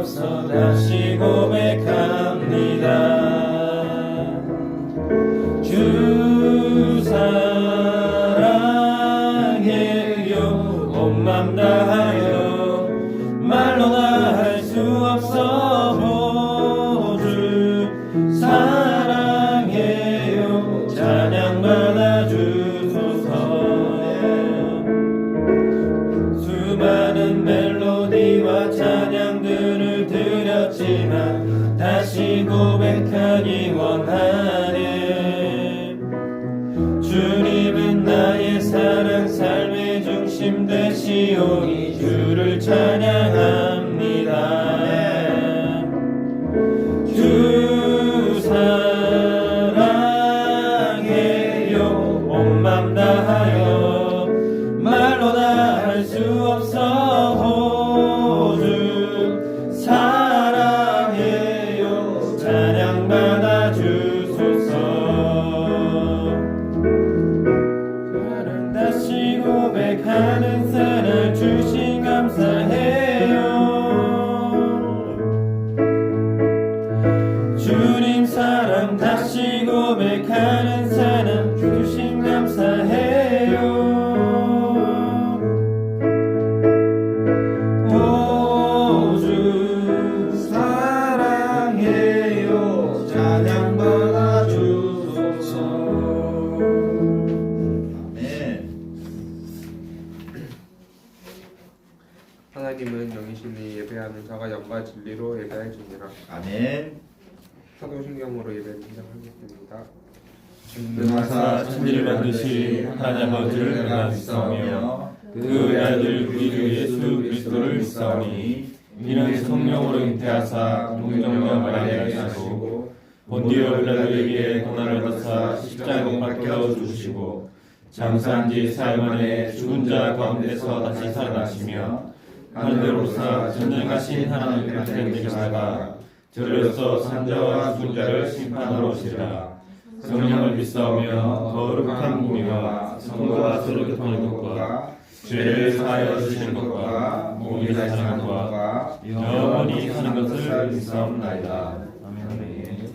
없어 다시 고백합니다. 주 사랑해요. 온 맘 다하여 말로 다 할 수 없어. 주 사랑해요. 찬양 받아주소서. 수많은 멜로디와 찬양들을 드렸지만 다시 고백하기 원하네. 주님은 나의 사랑 삶의 중심 되시오니 주를 찬양합니다. 주 사랑해요. 온 맘 다하여 말로 다 할 수 없어. 주 사랑해요. 찬양 받아 주소서. 저는 다시 고백하는 사랑 주신 감사해요. 주님 사랑 다시 고백하는 사랑 주신 감사해요. 오 주 사랑해요. 찬양 받아 주소서. 아멘. 하나님은 영이시니 예배하는 자가 영과 진리로 예배할지니라. 아멘. 사도신경으로 예배를 시작하겠습니다. 전능하사 천지를 만드신 하나님 아버지를 내가 믿사오며 그 아들 우리 주 예수 그리스도를 믿사오니 이는 성령으로 잉태하사 동정녀 마리아에게 나시고 본디오 빌라도에게 고난을 받으사 십자가에 못 박혀 죽으시고 장사한 지 사흘 만에 죽은 자 가운데서 다시 살아나시며 하늘로서 전능하신 하나님 같은 계시다가 저로서 산자와 죽은 자를 심판하러 오시리라. 성령을 믿사오며 거룩한 공의와 성도가 서로 교통하는 것과 죄를 사하여 주시는 것과 몸이 다시는 것과 영원히 사는 것을 믿사옵나이다. 아멘.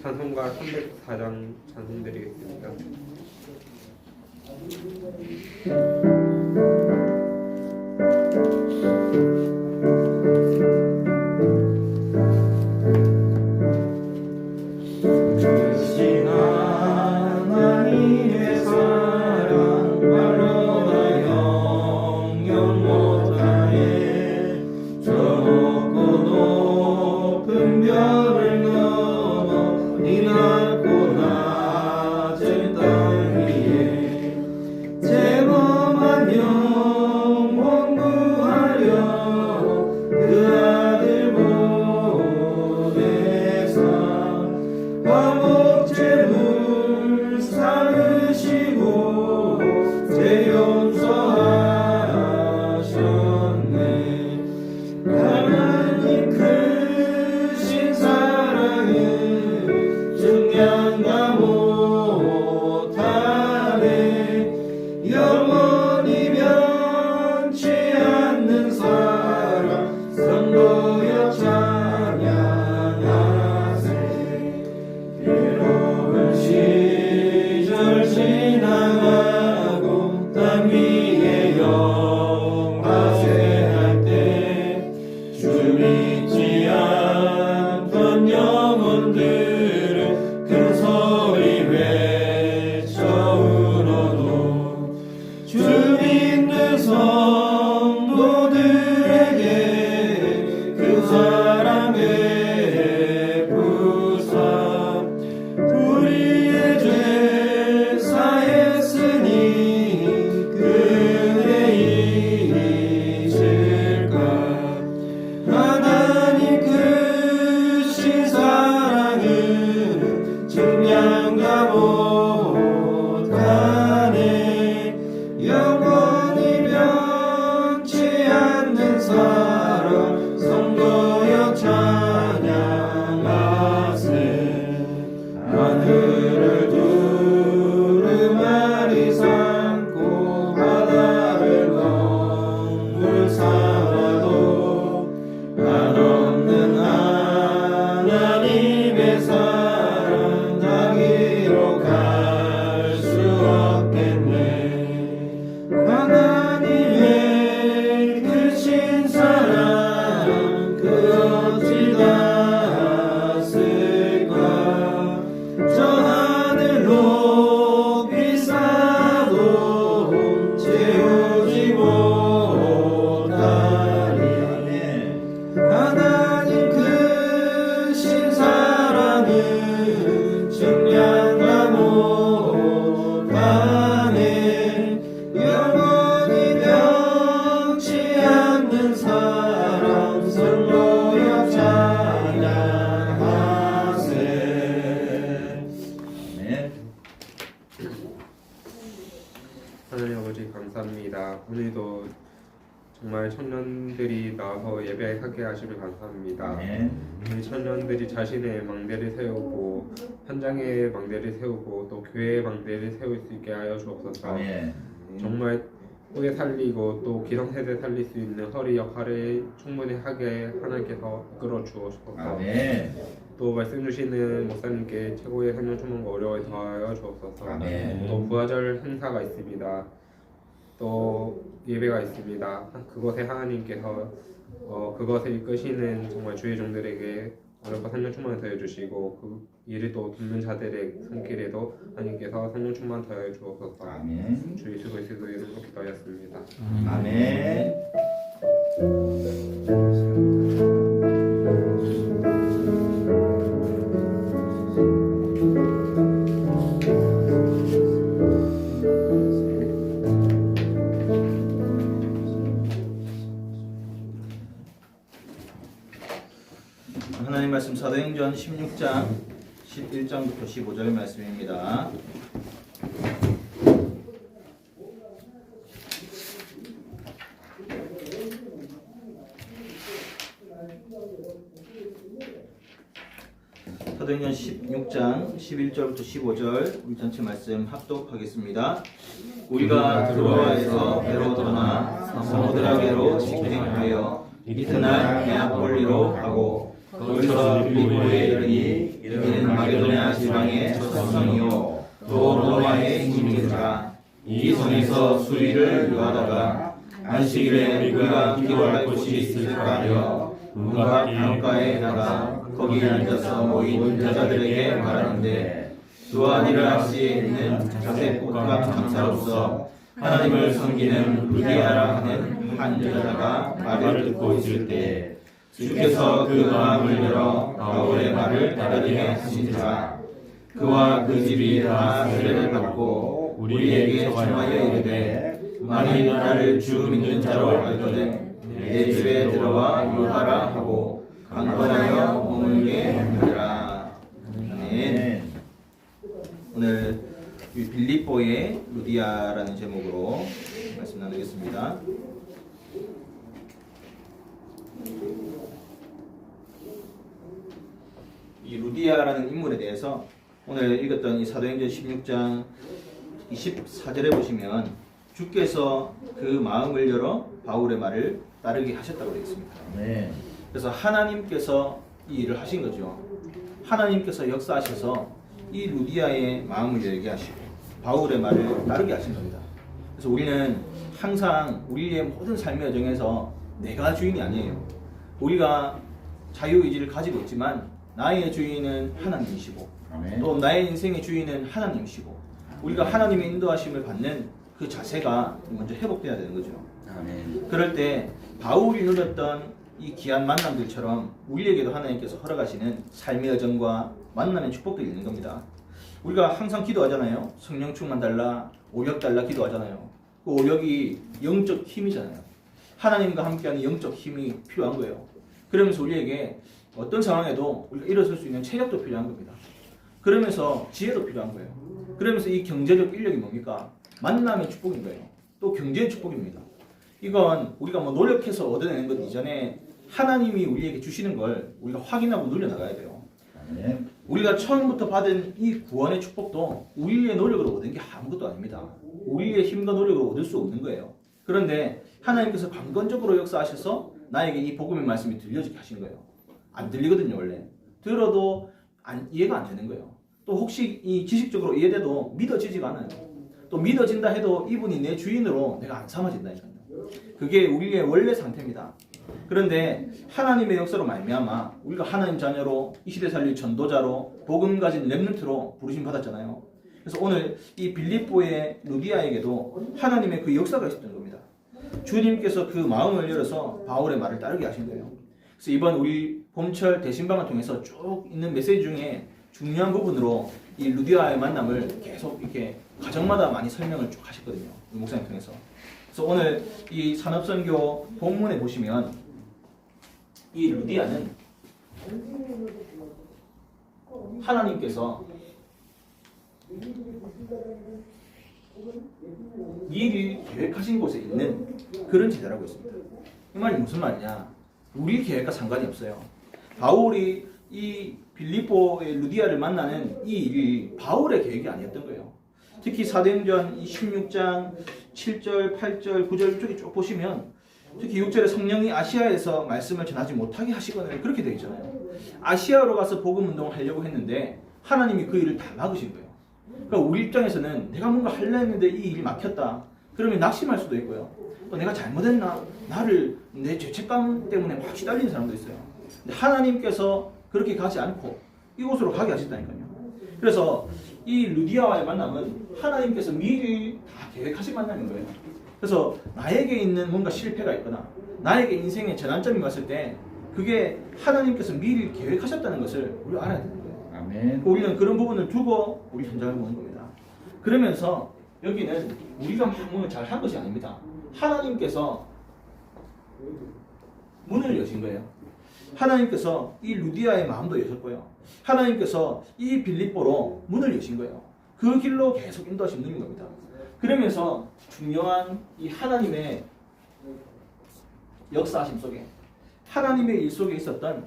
찬송가 304장 찬송드리겠습니다. 주신 하나님의 사랑 말로 다 영영 못하네. 저 높고 높은 별을 넘어 이 넓고 낮은 땅 위에 제범한 영혼 구하려 그 아들 보내사 화목제물 삼으시고 죄 용서하셨네. 하나님 크신 사랑은 증량과 못하네. 영원히 변치 않는 사랑 선보여 찬양하세. 괴로운 시절 지나가고 땅 위에 영화세할 때 주 믿지 않던 영혼들은 큰 소리 외쳐 울어도 주 하나님 아버지 감사합니다. 오늘도 정말 청년들이 나와서 예배하게 하시길 감사합니다. 아멘. 우리 청년들이 자신의 망대를 세우고 현장의 망대를 세우고 또 교회의 망대를 세울 수 있게 하여 주옵소서. 아멘. 정말 후대 살리고 또 기성세대 살릴 수 있는 허리 역할을 충분히 하게 하나님께서 이끌어 주옵소서. 아멘. 또 말씀 주시는 목사님께 최고의 성령 충만과 어려움을 더하여 주옵소서. 아멘. 또 부활절 행사가 있습니다. 또 예배가 있습니다. 그것에 하나님께서 그것을 이끄시는 정말 주의 종들에게 어렵고 성령 충만을 더해 주시고 그 일을 또 돕는 자들의 손길에도 하나님께서 성령 충만 더해 주옵소서. 아멘. 주 예수 그리스도의 이름으로 기도하였습니다. 아멘. 하나님 말씀 사도행전 16장 11장부터 15절 말씀입니다. 사도행전 16장 11절부터 15절 우리 전체 말씀 합독하겠습니다. 우리가 드로아에서 배로 떠나 사모드라게로 직행하여 이튿날 네아폴리로 가고 거기서 빌립보에 이르니 이는 마게도냐 지방의 첫 성이요 또 로마의 식민지라. 이 성에서 수리를 요하다가 안식일에 우리가 기도할 곳이 있을까 하여 문과 강가에 나가 거기 앉아서 모인 여자들에게 말하는데 두아디라시에 있는 자색 꽃감 장사로서 하나님을 섬기는 루디아라 하는 한 여자가 말을 듣고 있을 때 주께서 그 마음을 열어 바울의 말을 따르게 하시니라. 그와 그 집이 다 세례를 받고 우리에게 청하여 이르되 만일 나를 주 믿는 자로 알거든 내 집에 들어와 유하라 하고 강권하여 머물게 하니라. 아멘. 오늘 빌립보의 루디아라는 제목으로 말씀 나누겠습니다. 이 루디아라는 인물에 대해서 오늘 읽었던 이 사도행전 16장 24절에 보시면 주께서 그 마음을 열어 바울의 말을 따르게 하셨다고 되어 있습니다. 네. 그래서 하나님께서 이 일을 하신 거죠. 하나님께서 역사하셔서 이 루디아의 마음을 열게 하시고 바울의 말을 따르게 하신 겁니다. 그래서 우리는 항상 우리의 모든 삶의 여정에서 내가 주인이 아니에요. 우리가 자유의지를 가지고 있지만 나의 주인은 하나님이시고 아멘. 또 나의 인생의 주인은 하나님이시고 우리가 하나님의 인도하심을 받는 그 자세가 먼저 회복돼야 되는 거죠. 아멘. 그럴 때 바울이 누렸던 이 귀한 만남들처럼 우리에게도 하나님께서 허락하시는 삶의 여정과 만남의 축복들이 있는 겁니다. 우리가 항상 기도하잖아요. 성령 충만 달라, 오력 달라 기도하잖아요. 그 오력이 영적 힘이잖아요. 하나님과 함께하는 영적 힘이 필요한 거예요. 그러면서 우리에게 어떤 상황에도 우리가 일어설 수 있는 체력도 필요한 겁니다. 그러면서 지혜도 필요한 거예요. 그러면서 이 경제적 인력이 뭡니까? 만남의 축복인 거예요. 또 경제의 축복입니다. 이건 우리가 뭐 노력해서 얻어내는 것 이전에 하나님이 우리에게 주시는 걸 우리가 확인하고 누려나가야 돼요. 아멘. 우리가 처음부터 받은 이 구원의 축복도 우리의 노력으로 얻은 게 아무것도 아닙니다. 우리의 힘과 노력으로 얻을 수 없는 거예요. 그런데 하나님께서 강권적으로 역사하셔서 나에게 이 복음의 말씀이 들려지게 하신 거예요. 안 들리거든요, 원래. 들어도 이해가 안 되는 거예요. 또 혹시 이 지식적으로 이해돼도 믿어지지가 않아요. 또 믿어진다 해도 이분이 내 주인으로 내가 안 삼아진다니까요. 그게 우리의 원래 상태입니다. 그런데 하나님의 역사로 말미암아 우리가 하나님 자녀로 이 시대 살릴 전도자로 복음 가진 렘넌트로 부르심 받았잖아요. 그래서 오늘 이 빌립보의 루디아에게도 하나님의 그 역사가 있었던 겁니다. 주님께서 그 마음을 열어서 바울의 말을 따르게 하신 거예요. 그래서 이번 우리 봄철 대신방을 통해서 쭉 있는 메시지 중에 중요한 부분으로 이 루디아의 만남을 계속 이렇게 가정마다 많이 설명을 쭉 하셨거든요. 목사님 통해서. 그래서 오늘 이 산업선교 본문에 보시면 이 루디아는 하나님께서 미리 계획하신 곳에 있는 그런 제자라고 했습니다. 이 말이 무슨 말이냐? 우리 계획과 상관이 없어요. 바울이 이 빌립보의 루디아를 만나는 이 일이 바울의 계획이 아니었던 거예요. 특히 사도행전 16장 7절, 8절, 9절 쪽에 쭉 보시면 특히 6절에 성령이 아시아에서 말씀을 전하지 못하게 하시거나 그렇게 되어 있잖아요. 아시아로 가서 복음 운동을 하려고 했는데 하나님이 그 일을 다 막으신 거예요. 그러니까 우리 입장에서는 내가 뭔가 하려 했는데 이 일이 막혔다. 그러면 낙심할 수도 있고요. 또 내가 잘못했나? 나를 내 죄책감 때문에 막 시달리는 사람도 있어요. 근데 하나님께서 그렇게 가지 않고 이곳으로 가게 하셨다니까요. 그래서 이 루디아와의 만남은 하나님께서 미리 다 계획하신 만남인 거예요. 그래서 나에게 있는 뭔가 실패가 있거나 나에게 인생의 전환점이 왔을 때 그게 하나님께서 미리 계획하셨다는 것을 우리가 알아야 되는 거예요. 아멘. 우리는 그런 부분을 두고 우리 현장을 보는 겁니다. 그러면서 여기는 우리가 문을 잘 한 것이 아닙니다. 하나님께서 문을 여신 거예요. 하나님께서 이 루디아의 마음도 여셨고요. 하나님께서 이 빌립보로 문을 여신 거예요. 그 길로 계속 인도하시는 분인 겁니다. 그러면서 중요한 이 하나님의 역사하심 속에 하나님의 일 속에 있었던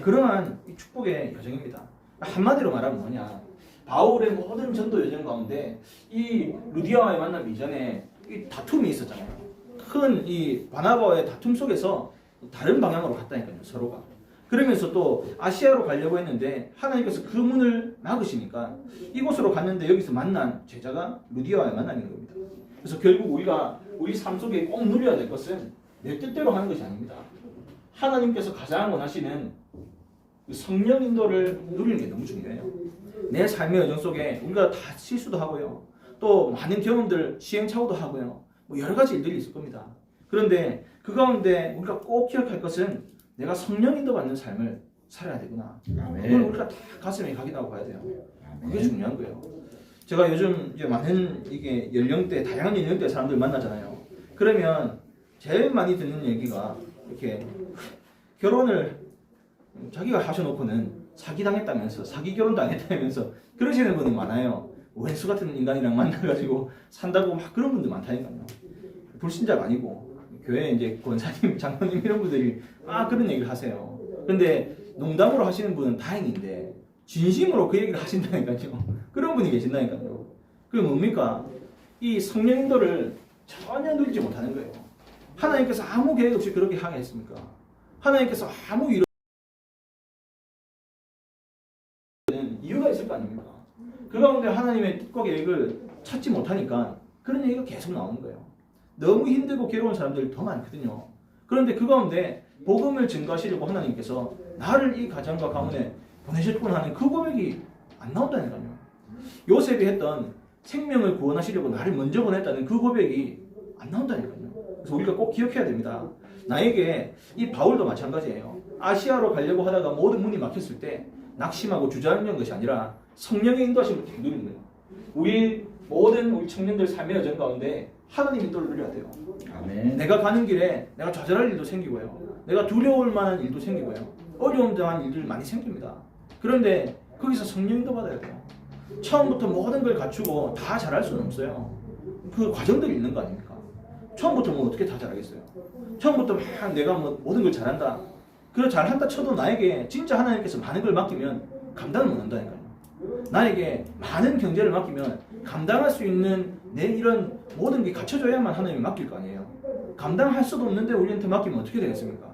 그러한 이 축복의 여정입니다. 한마디로 말하면 뭐냐? 바울의 모든 전도 여정 가운데 이 루디아와의 만남 이전에 이 다툼이 있었잖아요. 큰 이 바나바와의 다툼 속에서 다른 방향으로 갔다니까요, 서로가. 그러면서 또 아시아로 가려고 했는데 하나님께서 그 문을 막으시니까 이곳으로 갔는데 여기서 만난 제자가 루디아와의 만남인 겁니다. 그래서 결국 우리가 우리 삶 속에 꼭 누려야 될 것은 내 뜻대로 하는 것이 아닙니다. 하나님께서 가장 원하시는 그 성령 인도를 누리는 게 너무 중요해요. 내 삶의 여정 속에 우리가 다 실수도 하고요. 또 많은 경험들 시행착오도 하고요. 뭐 여러 가지 일들이 있을 겁니다. 그런데 그 가운데 우리가 꼭 기억할 것은 내가 성령 인도 받는 삶을 살아야 되구나. 아멘. 그걸 우리가 다 가슴에 각인하고 가야 돼요. 그게 중요한 거예요. 제가 요즘 이제 많은 이게 연령대, 다양한 연령대 사람들 만나잖아요. 그러면 제일 많이 듣는 얘기가 이렇게 결혼을 자기가 하셔놓고는 사기당했다면서, 사기 결혼 당했다면서 그러시는 분들 많아요. 왼수 같은 인간이랑 만나가지고 산다고 막 그런 분들 많다니까요. 불신자가 아니고 교회 이제 권사님, 장로님 이런 분들이 막 그런 얘기를 하세요. 근데 농담으로 하시는 분은 다행인데 진심으로 그 얘기를 하신다니까요. 그런 분이 계신다니까요. 그게 뭡니까? 이 성령 인도를 전혀 누리지 못하는 거예요. 하나님께서 아무 계획 없이 그렇게 하게 했습니까? 하나님께서 아무 이유가 있을 거 아닙니까? 그 가운데 하나님의 뜻과 계획을 찾지 못하니까 그런 얘기가 계속 나오는 거예요. 너무 힘들고 괴로운 사람들이 더 많거든요. 그런데 그 가운데 복음을 증거하시려고 하나님께서 나를 이 가정과 가문에 보내셨구나 하는 그 고백이 안 나온다니까요. 요셉이 했던 생명을 구원하시려고 나를 먼저 보냈다는 그 고백이 안 나온다니까요. 그래서 우리가 꼭 기억해야 됩니다. 나에게 이 바울도 마찬가지예요. 아시아로 가려고 하다가 모든 문이 막혔을 때 낙심하고 주저앉는 것이 아니라 성령의 인도하심을 누리는 거예요. 우리 모든 우리 청년들 삶의 여정 가운데 하나님 인도를 누려야 돼요. 아멘. 내가 가는 길에 내가 좌절할 일도 생기고요. 내가 두려울 만한 일도 생기고요. 어려움 당한 일들 많이 생깁니다. 그런데 거기서 성령 인도 받아야 돼요. 처음부터 모든 걸 갖추고 다 잘할 수는 없어요. 그 과정들이 있는 거 아닙니까? 처음부터 뭐 어떻게 다 잘하겠어요? 처음부터 막 내가 뭐 모든 걸 잘한다. 그걸 잘한다 쳐도 나에게 진짜 하나님께서 많은 걸 맡기면 감당을 못 한다니까요. 나에게 많은 경제를 맡기면 감당할 수 있는 내 이런 모든 게 갖춰져야만 하나님이 맡길 거 아니에요. 감당할 수도 없는데 우리한테 맡기면 어떻게 되겠습니까?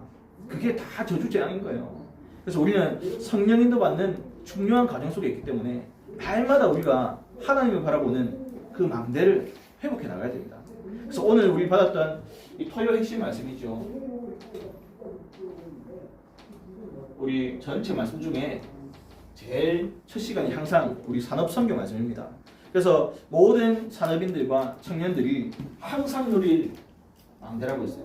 그게 다 저주재앙인 거예요. 그래서 우리는 성령 인도 받는 중요한 과정 속에 있기 때문에 날마다 우리가 하나님을 바라보는 그 망대를 회복해 나가야 됩니다. 그래서 오늘 우리 받았던 이 토요 핵심 말씀이죠. 우리 전체 말씀 중에 제일 첫 시간이 항상 우리 산업선교 말씀입니다. 그래서 모든 산업인들과 청년들이 항상 누릴 망대라고 했어요.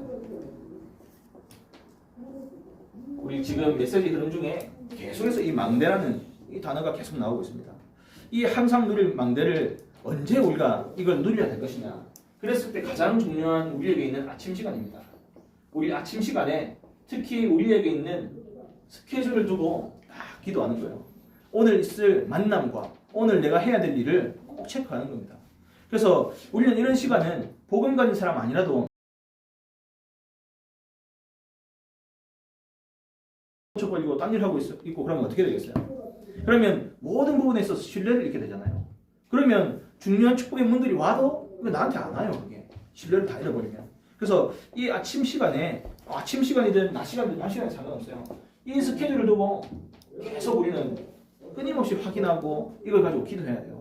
우리 지금 메시지 흐름 중에 계속해서 이 망대라는 이 단어가 계속 나오고 있습니다. 이 항상 누릴 망대를 언제 우리가 이걸 누려야 될 것이냐. 그랬을 때 가장 중요한 우리에게 있는 아침 시간입니다. 우리 아침 시간에 특히 우리에게 있는 스케줄을 두고 딱 기도하는 거예요. 오늘 있을 만남과 오늘 내가 해야 될 일을 꼭 체크하는 겁니다. 그래서 우리는 이런 시간은 복음 가진 사람 아니라도 걸리고 딴 일 하고 있고 그러면 어떻게 되겠어요? 그러면 모든 부분에 있어서 신뢰를 잃게 되잖아요. 그러면 중요한 축복의 문들이 와도 나한테 안 와요. 그게 신뢰를 다 잃어버리면. 그래서 이 아침 시간이든 낮 시간이든 밤 시간이 상관없어요. 이 스케줄을 두고 계속 우리는 끊임없이 확인하고 이걸 가지고 기도해야 돼요.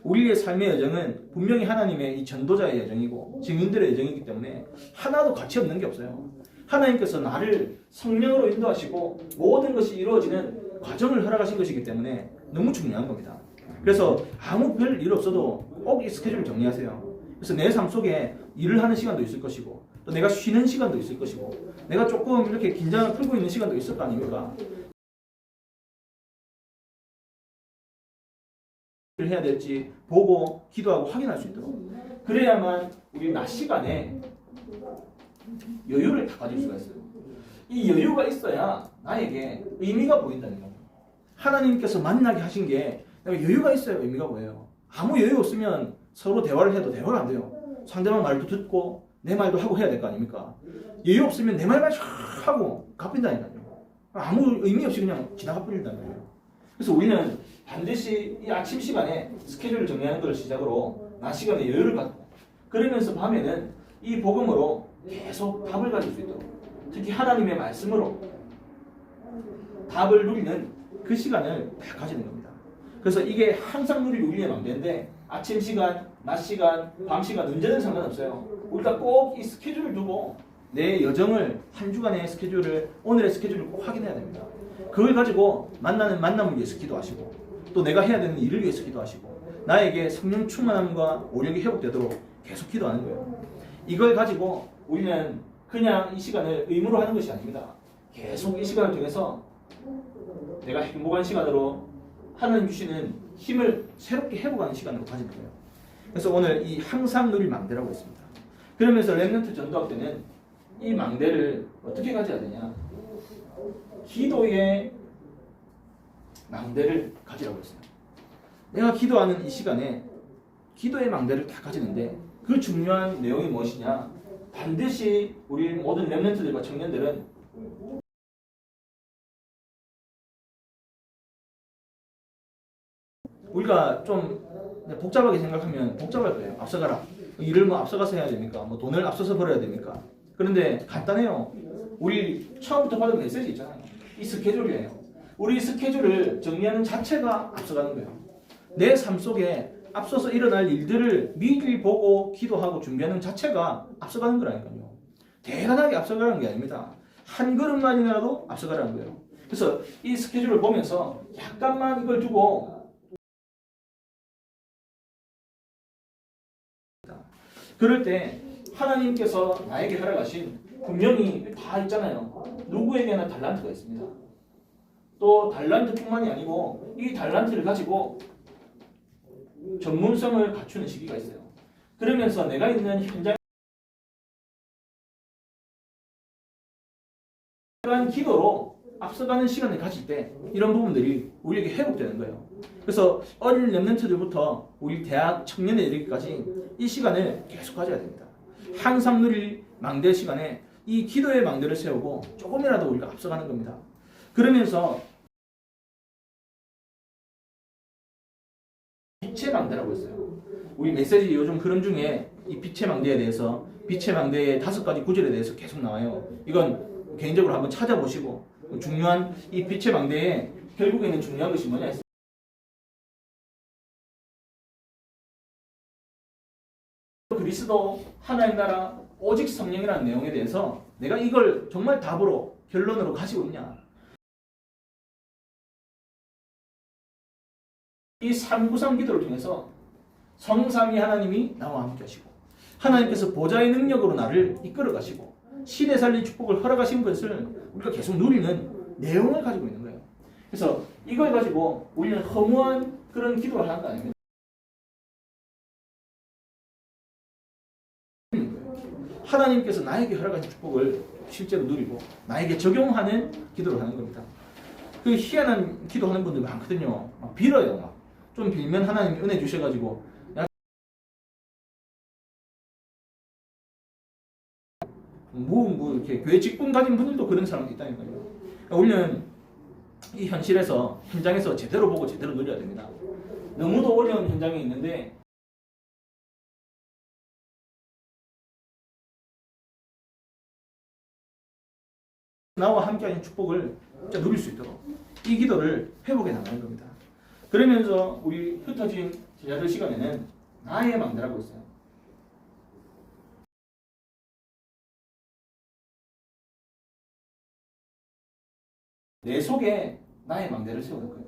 우리의 삶의 여정은 분명히 하나님의 이 전도자의 여정이고 증인들의 여정이기 때문에 하나도 가치 없는 게 없어요. 하나님께서 나를 성령으로 인도하시고 모든 것이 이루어지는 과정을 허락하신 것이기 때문에 너무 중요한 겁니다. 그래서 아무 별 일 없어도 꼭 이 스케줄을 정리하세요. 그래서 내 삶 속에 일을 하는 시간도 있을 것이고 또 내가 쉬는 시간도 있을 것이고 내가 조금 이렇게 긴장을 풀고 있는 시간도 있을 거 아닙니까? 해야 될지 보고 기도하고 확인할 수 있도록 그래야만 우리 낮 시간에 여유를 다 가질 수가 있어요. 이 여유가 있어야 나에게 의미가 보인다는 거예요. 하나님께서 만나게 하신 게 내가 여유가 있어야 의미가 보여요. 아무 여유 없으면 서로 대화를 해도 대화가 안 돼요. 상대방 말도 듣고 내 말도 하고 해야 될 거 아닙니까? 여유 없으면 내 말만 하고 갚인다니까요. 아무 의미 없이 그냥 지나가 버린다는 거예요. 그래서 우리는 반드시 이 아침 시간에 스케줄을 정리하는 것을 시작으로 낮 시간에 여유를 갖고 그러면서 밤에는 이 복음으로 계속 답을 가질 수 있도록 특히 하나님의 말씀으로 답을 누리는 그 시간을 다 가지는 겁니다. 그래서 이게 항상 누릴 우리의 맘대인데 아침 시간, 낮 시간, 밤 시간 언제든 상관없어요. 우리가 꼭 이 스케줄을 두고 내 여정을 한 주간의 스케줄을 오늘의 스케줄을 꼭 확인해야 됩니다. 그걸 가지고 만나는 만남을 위해서 기도하시고 또 내가 해야 되는 일을 위해서 기도하시고 나에게 성령 충만함과 오력이 회복되도록 계속 기도하는 거예요. 이걸 가지고 우리는 그냥 이 시간을 의무로 하는 것이 아닙니다. 계속 이 시간을 통해서 내가 행복한 시간으로 하나님 주시는 힘을 새롭게 회복하는 시간으로 가지는 거예요. 그래서 오늘 이 항상 누릴 망대라고 했습니다. 그러면서 렘넌트 전도학 때는 이 망대를 어떻게 가져야 되냐? 기도의 망대를 가지라고 했어요. 내가 기도하는 이 시간에 기도의 망대를 다 가지는데 그 중요한 내용이 무엇이냐? 반드시 우리 모든 렘넌트들과 청년들은 우리가 좀 복잡하게 생각하면 복잡할 거예요. 앞서가라. 일을 뭐 앞서가서 해야 됩니까? 뭐 돈을 앞서서 벌어야 됩니까? 그런데 간단해요. 우리 처음부터 받은 메시지 있잖아요. 이 스케줄이에요. 우리 스케줄을 정리하는 자체가 앞서가는 거예요. 내 삶 속에 앞서서 일어날 일들을 미리 보고 기도하고 준비하는 자체가 앞서가는 거라니까요. 대단하게 앞서가는 게 아닙니다. 한 걸음만이라도 앞서가라는 거예요. 그래서 이 스케줄을 보면서 약간만 이걸 두고 그럴 때 하나님께서 나에게 허락하신 분명히 다 있잖아요. 누구에게나 달란트가 있습니다. 또 달란트뿐만이 아니고 이 달란트를 가지고 전문성을 갖추는 시기가 있어요. 그러면서 내가 있는 현장 기도로 앞서가는 시간을 가질 때 이런 부분들이 우리에게 회복되는 거예요. 그래서 어린 렘넌트들부터 우리 대학 청년에 이르기까지 이 시간을 계속 가져야 됩니다. 항상 누릴 망대 시간에 이 기도의 망대를 세우고 조금이라도 우리가 앞서가는 겁니다. 그러면서 빛의 망대라고 했어요. 우리 메시지 요즘 흐름 중에 이 빛의 망대에 대해서 빛의 망대의 5가지 구절에 대해서 계속 나와요. 이건 개인적으로 한번 찾아보시고 중요한 이 빛의 망대에 결국에는 중요한 것이 뭐냐 했어요. 그리스도 하나님 나라 오직 성령이라는 내용에 대해서 내가 이걸 정말 답으로 결론으로 가지고 있냐. 이 삼구상 기도를 통해서 성삼위 하나님이 나와 함께 하시고 하나님께서 보좌의 능력으로 나를 이끌어 가시고 신의 살릴 축복을 허락하신 것을 우리가 계속 누리는 내용을 가지고 있는 거예요. 그래서 이걸 가지고 우리는 허무한 그런 기도를 하는 거 아닙니다. 하나님께서 나에게 허락하신 축복을 실제로 누리고 나에게 적용하는 기도를 하는 겁니다. 그 희한한 기도하는 분들 많거든요. 막 빌어요. 막 좀 빌면 하나님이 은혜 주셔가지고 뭐 이렇게 교회 직분 가진 분들도 그런 사람이 있다니까요. 그러니까 우리는 이 현실에서 현장에서 제대로 보고 제대로 누려야 됩니다. 너무도 어려운 현장에 있는데 나와 함께하는 축복을 진짜 누릴 수 있도록 이 기도를 회복해 나가는 겁니다. 그러면서 우리 흩어진 제자들 시간에는 나의 망대라고 있어요. 내 속에 나의 망대를 세우는 거예요.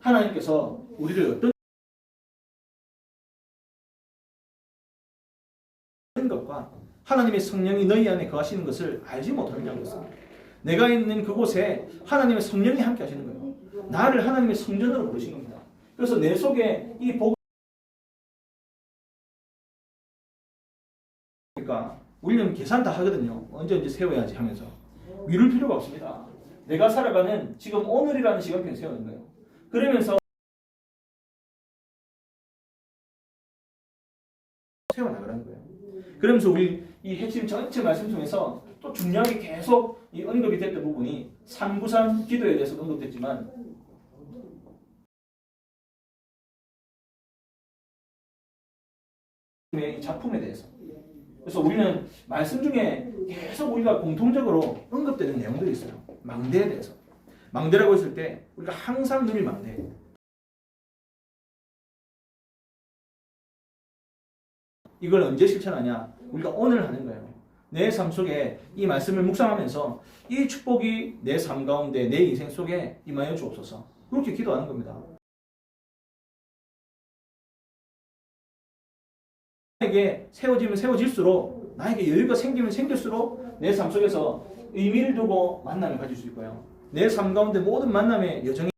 하나님께서 우리를 어떤 것과 하나님의 성령이 너희 안에 거하시는 것을 알지 못하느냐고 했습니다. 내가 있는 그곳에 하나님의 성령이 함께 하시는 거예요. 나를 하나님의 성전으로 부르신 겁니다. 그래서 내 속에 이 복음 그러니까 우리는 계산 다 하거든요. 언제 세워야지 하면서 미룰 필요가 없습니다. 내가 살아가는 지금 오늘이라는 시간표를 세우는 거예요. 그러면서 세워나가라는 거예요. 그러면서 우리 이 핵심 전체 말씀 중에서 또 중요하게 계속 이 언급이 됐던 부분이 393 기도에 대해서 언급됐지만 이 작품에 대해서 그래서 우리는 말씀 중에 계속 우리가 공통적으로 언급되는 내용들이 있어요. 망대에 대해서. 망대라고 했을 때 우리가 항상 누릴 망대. 이걸 언제 실천하냐? 우리가 오늘 하는 거예요. 내 삶 속에 이 말씀을 묵상하면서 이 축복이 내 삶 가운데 내 인생 속에 임하여 주옵소서. 그렇게 기도하는 겁니다. 나에게 세워지면 세워질수록 나에게 여유가 생기면 생길수록 내 삶 속에서 의미를 두고 만남을 가질 수 있고요. 내 삶 가운데 모든 만남의 여정이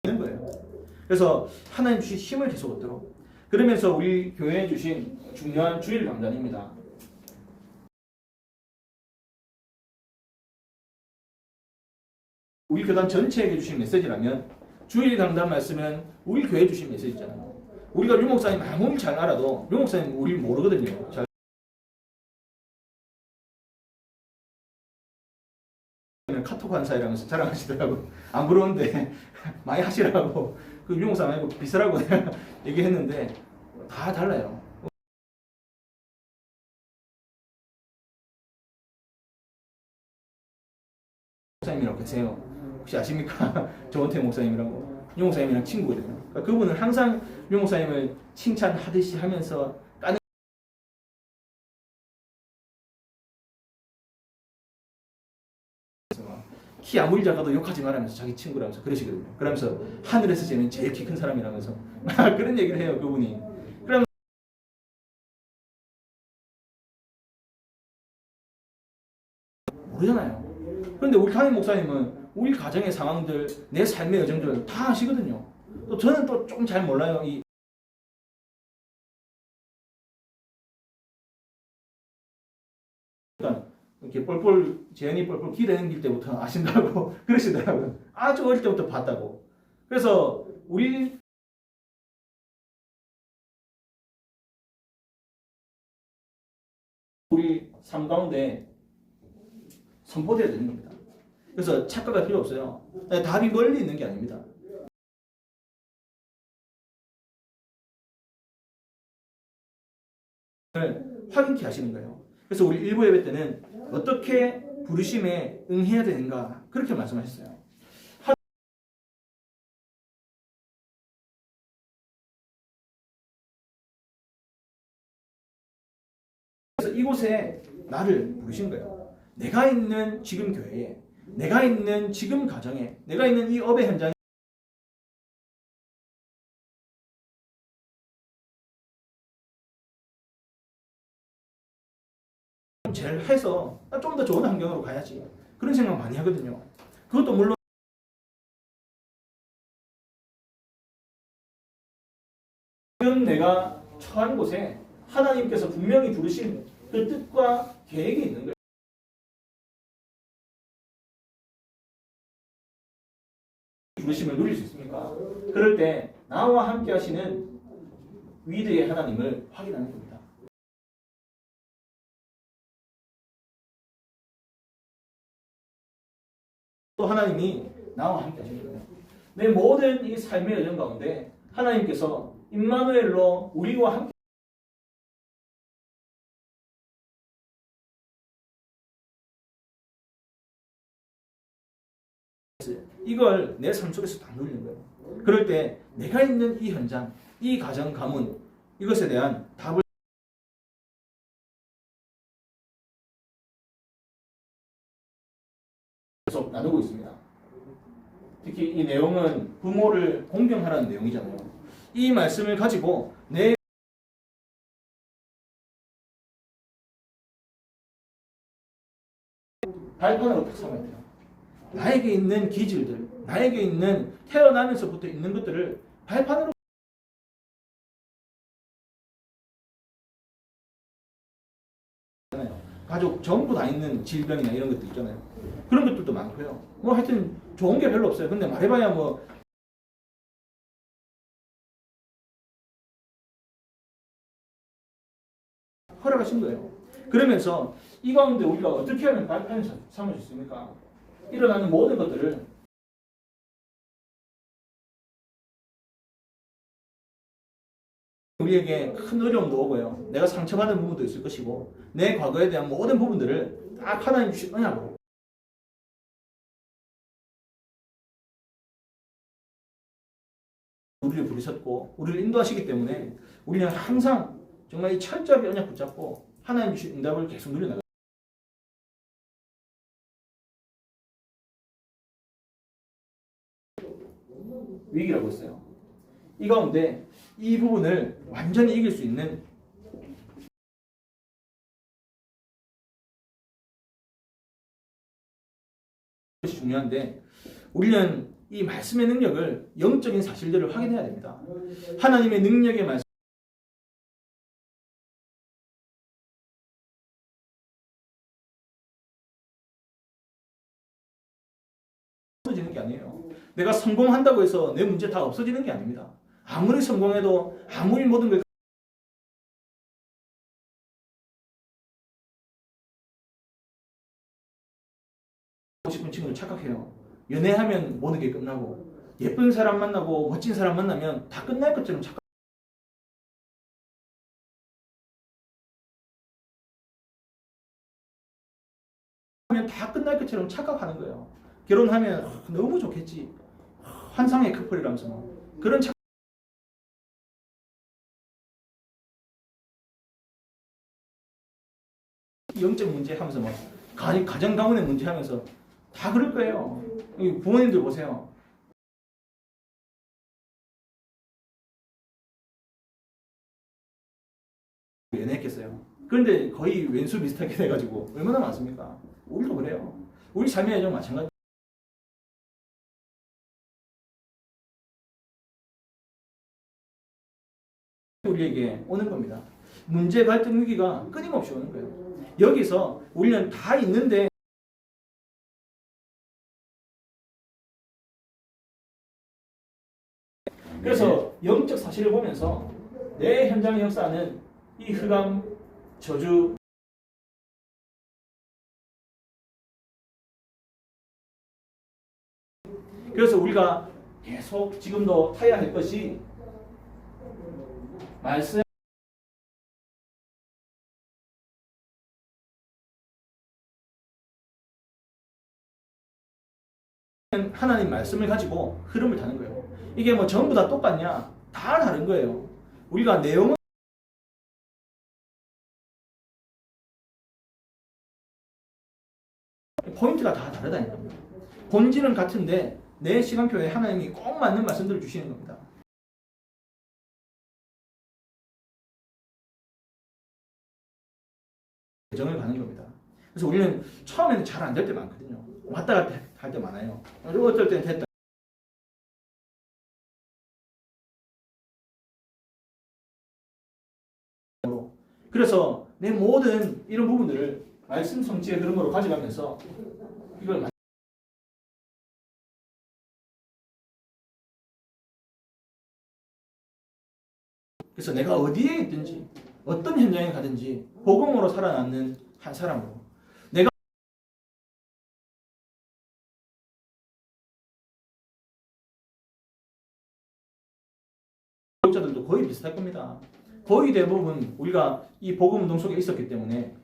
있는 거예요. 그래서 하나님 주신 힘을 계속 얻도록 그러면서 우리 교회에 주신 중요한 주일 강단입니다. 우리 교단 전체에게 주신 메시지라면 주일 강단 말씀은 우리 교회에 주신 메시지잖아요. 우리가 류 목사님 아무리 잘 알아도 류 목사님 우리를 모르거든요. 잘 카톡 한 사이라면서 자랑하시더라고. 안 부러운데 많이 하시라고. 그 류 목사 말고 비슷하라고 얘기했는데 다 달라요. 목사님이라고 계세요. 혹시 아십니까? 조원태 목사님이라고. 류 목사님이랑 친구거든요. 그러니까 그분은 항상 류 목사님을 칭찬하듯이 하면서 까는 키 아무리 작아도 욕하지 말라면서 자기 친구라면서 그러시거든요. 그러면서 하늘에서 쟤는 제일 키 큰 사람이라면서 그런 얘기를 해요. 그분이. 그럼 모르잖아요. 그런데 우리 담임 목사님은 우리 가정의 상황들, 내 삶의 여정들 다 아시거든요. 또 저는 또 조금 잘 몰라요. 그러니까 이렇게 뻘뻘 재현이 뻘뻘 기대는 때부터 아신다고 그러시더라고요. 아주 어릴 때부터 봤다고. 그래서 우리 삶 가운데 선포되어야 되는 겁니다. 그래서 착각할 필요 없어요. 답이 멀리 있는 게 아닙니다. 확인케 하시는 거예요. 그래서 우리 일부 예배 때는 어떻게 부르심에 응해야 되는가 그렇게 말씀하셨어요. 그래서 이곳에 나를 부르신 거예요. 내가 있는 지금 교회에, 내가 있는 지금 가정에, 내가 있는 이 업의 현장에 잘 해서 좀 더 좋은 환경으로 가야지. 그런 생각 많이 하거든요. 그것도 물론 지금 내가 처한 곳에 하나님께서 분명히 부르신 그 뜻과 계획이 있는 거예요. 부르심을 누릴 수 있습니까? 그럴 때 나와 함께 하시는 위대의 하나님을 확인하는 겁니다. 또 하나님이 나와 함께 하시는 거예요. 내 모든 이 삶의 여정 가운데 하나님께서 임마누엘로 우리와 함께 이걸 내 삶 속에서 다 누리는 거예요. 그럴 때 내가 있는 이 현장, 이 가정 가문 이것에 대한 답을 계속 나누고 있습니다. 특히 이 내용은 부모를 공경하라는 내용이잖아요. 이 말씀을 가지고 내 발판으로 딱 삼아야 돼요. 나에게 있는 기질들, 나에게 있는 태어나면서부터 있는 것들을 발판으로 가족 전부 다 있는 질병이나 이런 것들 있잖아요. 그런 것들도 많고요. 뭐 하여튼 좋은 게 별로 없어요. 근데 말해봐야 뭐 허락하신 거예요. 그러면서 이 가운데 우리가 어떻게 하면 발판을 삼을 수 있습니까? 일어나는 모든 것들을 우리에게 큰 어려움도 오고요. 내가 상처받은 부분도 있을 것이고 내 과거에 대한 모든 부분들을 딱 하나님 주신 언약으로 우리를 부르셨고 우리를 인도하시기 때문에 우리는 항상 정말 이 철저하게 언약 붙잡고 하나님 주신 응답을 계속 누려나가요. 위기라고 했어요. 이 가운데 이 부분을 완전히 이길 수 있는 것이 중요한데 우리는 이 말씀의 능력을 영적인 사실들을 확인해야 됩니다. 하나님의 능력의 말씀 없어지는 게 아니에요. 내가 성공한다고 해서 내 문제 다 없어지는 게 아닙니다. 아무리 성공해도 아무리 모든 걸 하고 싶은 친구를 착각해요. 연애하면 모든 게 끝나고 예쁜 사람 만나고 멋진 사람 만나면 다 끝날 것처럼 착각. 하면 다 끝날 것처럼 착각하는 거예요. 결혼하면 너무 좋겠지. 환상의 커플이라면서 그런 착각. 영적 문제 하면서 막 가정 가문의 문제 하면서 다 그럴 거예요. 부모님들 보세요. 연애했겠어요. 그런데 거의 왼수 비슷하게 돼가지고 얼마나 많습니까? 우리도 그래요. 우리 삶의 여정 마찬가지. 우리에게 오는 겁니다. 문제, 갈등, 위기가 끊임없이 오는 거예요. 여기서 우리는 다 있는데 그래서 영적 사실을 보면서 내 현장의 역사는 이 흑암, 저주, 그래서 우리가 계속 지금도 타야 할 것이 말씀 하나님 말씀을 가지고 흐름을 타는 거예요. 이게 뭐 전부 다 똑같냐? 다 다른 거예요. 우리가 내용은 포인트가 다 다르다니까. 본질은 같은데 내 시간표에 하나님이 꼭 맞는 말씀들을 주시는 겁니다. 정을 가는 겁니다. 그래서 우리는 처음에는 잘 안 될 때 많거든요. 왔다 갔다 할 때 많아요. 어떨 때는 됐다. 그래서 내 모든 이런 부분들을 말씀 성취의 흐름으로 가져가면서 이걸 그래서 내가 어디에 있든지 어떤 현장에 가든지 복음으로 살아남는 한 사람으로 내가 교육자들도 거의 비슷할 겁니다. 거의 대부분 우리가 이 복음 운동 속에 있었기 때문에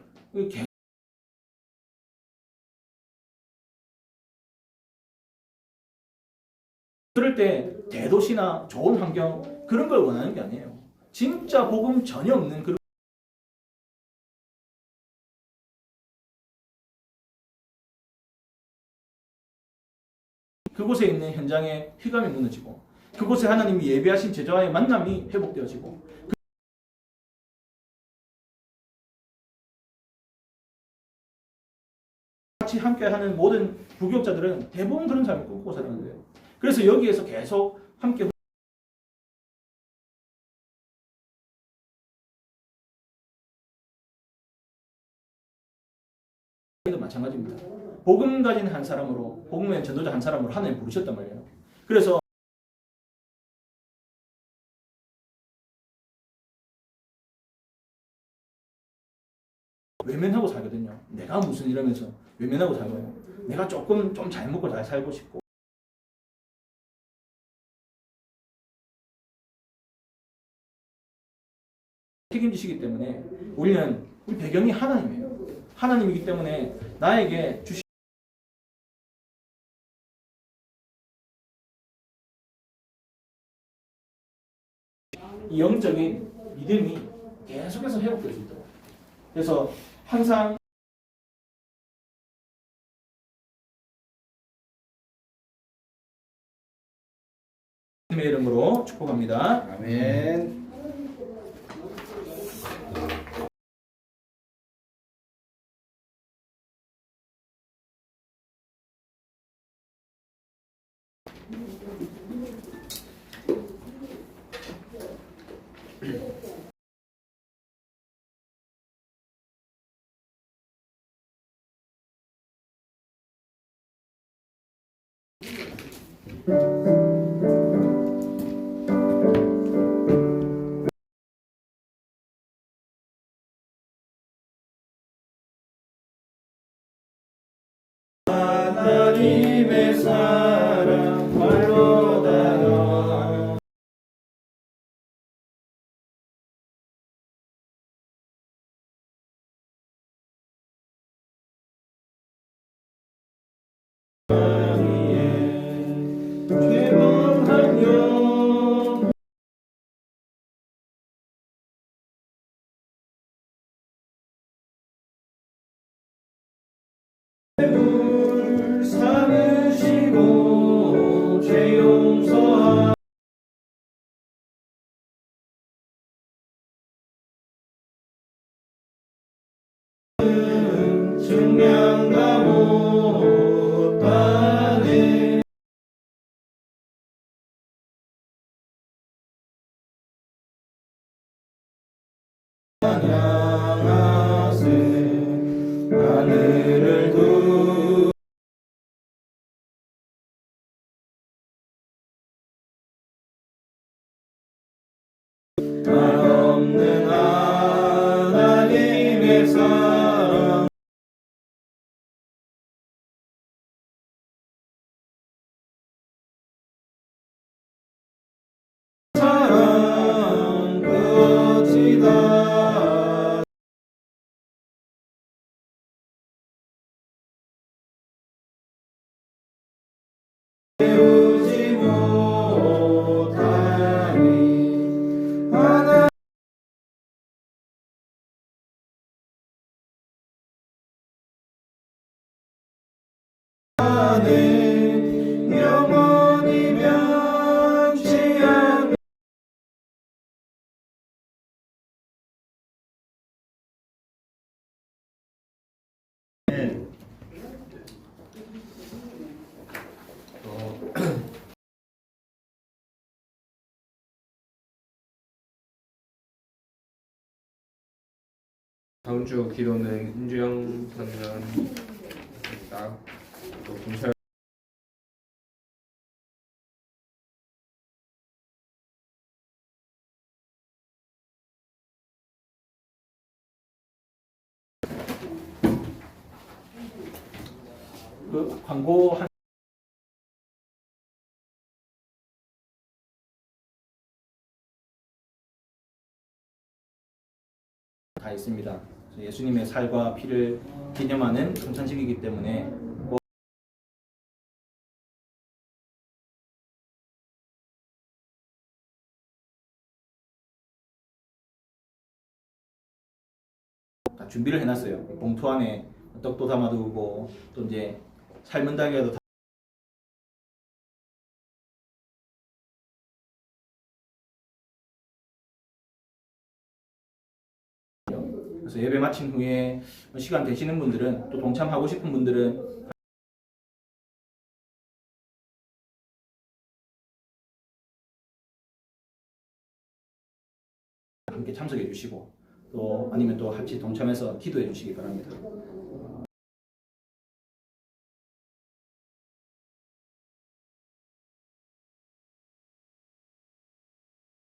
그럴 때 대도시나 좋은 환경 그런 걸 원하는 게 아니에요. 진짜 복음 전혀 없는 그런 그곳에 있는 현장의 휘감이 무너지고 그곳에 하나님이 예비하신 제자와의 만남이 회복되어지고 같이 함께하는 모든 부교육자들은 대부분 그런 삶을 꿈꾸고 사는 거예요. 그래서 여기에서 계속 함께 도 마찬가지입니다. 복음 가진 한 사람으로 복음의 전도자 한 사람으로 하나님 부르셨단 말이에요. 그래서 외면하고 살거든요. 내가 무슨 이러면서 외면하고 살고요. 내가 조금 좀 잘 먹고 잘 살고 싶고 책임지시기 때문에 우리는 우리 배경이 하나님이에요. 하나님이기 때문에 나에게 주신 이 영적인 믿음이 계속해서 회복될 수 있도록 그래서 항상 주님의 이름으로 축복합니다. 아멘. 하나님의 사랑 말로 다여 죄범한 영 물 삼으시고 죄 용서하 증량과 못하네 찬양하세 하늘을 두 없는 하나님의 사랑 사랑 그어지다 배우지 못하니 하나님 영원히 변치 않는 다음 주 기도는 인주영 장면입니다. 또 김철 그 광고 한 다 있습니다. 예수님의 살과 피를 기념하는 성찬식이기 때문에 다 준비를 해놨어요. 봉투 안에 떡도 담아두고 또 이제 삶은 달걀도 그래서 예배 마친 후에 시간 되시는 분들은 또 동참하고 싶은 분들은 함께 참석해 주시고 또 아니면 또 같이 동참해서 기도해 주시기 바랍니다.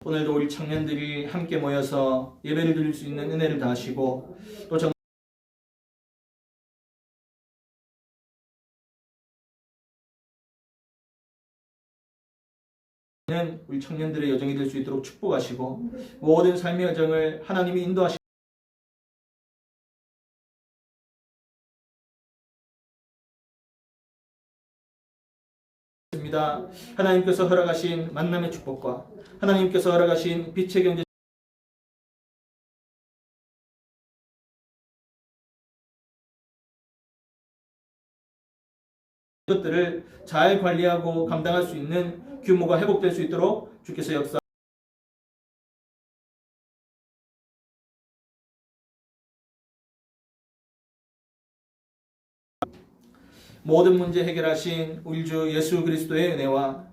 오늘도 우리 청년들이 함께 모여서 예배를 드릴 수 있는 은혜를 다하시고 또 우리 청년들의 여정이 될 수 있도록 축복하시고 모든 삶의 여정을 하나님이 인도하시고 하나님께서 허락하신 만남의 축복과 하나님께서 허락하신 빛의 경제 것들을 잘 관리하고 감당할 수 있는 규모가 회복될 수 있도록 주께서 역사 모든 문제 해결하신 우리 주 예수 그리스도의 은혜와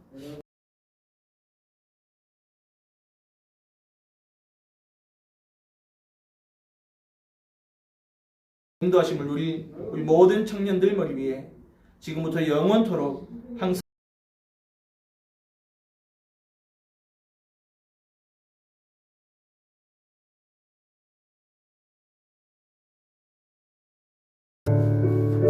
인도하심을 우리 모든 청년들 머리 위에 지금부터 영원토록 항상